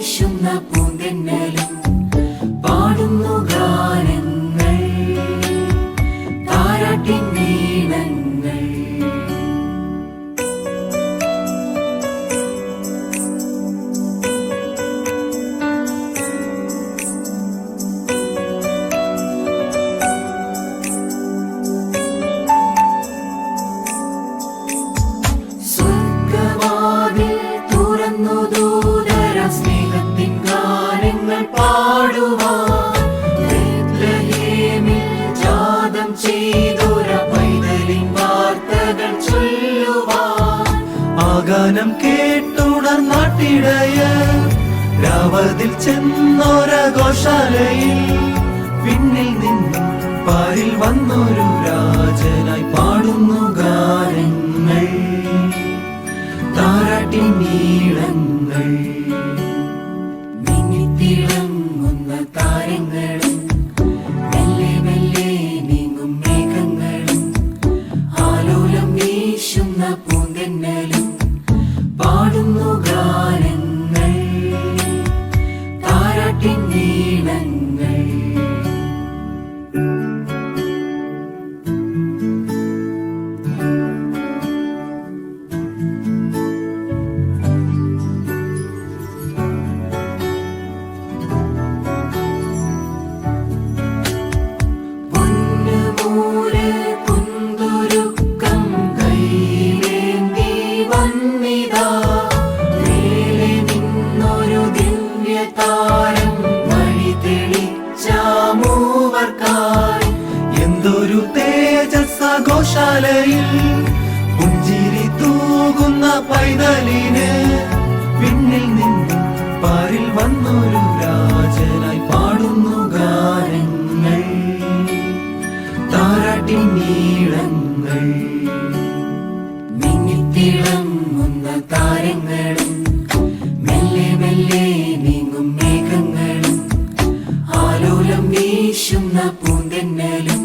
വീശുന്ന പൂന്തെന്നലും പാടുന്നു ഗാനങ്ങൾ താരാട്ടിൻ വീണങ്ങൾ. സ്വർഗവാതിൽ തുറന്നു ദൂതര സ്നേഹത്തിൻ ഗാനങ്ങൾ പാടുവാൻ ബേത്ലഹേമിൽ ജാതം ചെയ്തൊര പൈതലിൻ വാർത്തകൾ ചൊല്ലുവാൻ. ആ ഗാനം കേട്ടുണർന്നാട്ടിടയർ രാവതിൽ ചെന്നൊര ഗോശാലയിൽ പിന്നിൽ നിന്നും പാരിൽ വന്നൊരു രാജനായി പാടുന്നു ഗാനങ്ങൾ താരാട്ടിൻ നീളങ്ങൾ. മിന്നിത്തിളങ്ങുന്ന താരങ്ങളും മെല്ലെ മെല്ലെ നീങ്ങും മേഘങ്ങളും ആലോലം വീശുന്ന പൂന്തെന്നലും പാടുന്നു ഗാനങ്ങൾ താരാട്ടിൻ നീളങ്ങൾ. പൊന്നുമൂല് കുന്തുരുക്കം കൈയിലേന്തി വന്നിതാ മേലെ നിന്നൊരു ദിവ്യതാരം വഴി തെളിച്ച മൂവർക്കായി. എന്തൊരു തേജസ്സ ഗോശാലയിൽ പുഞ്ചിരി തൂകുന്ന പൈതലിന് പിന്നിൽ നിന്നും പാരിൽ വന്നൊരു രാജനായി പാടുന്നു ഗാനങ്ങൾ താരാട്ടിൻ നീളങ്ങൾ. മിന്നിത്തിളങ്ങുന്ന താരങ്ങളും മെല്ലെ മെല്ലെ നീങ്ങും മേഘങ്ങളും ആലോലം വീശുന്ന പൂന്തെന്നലും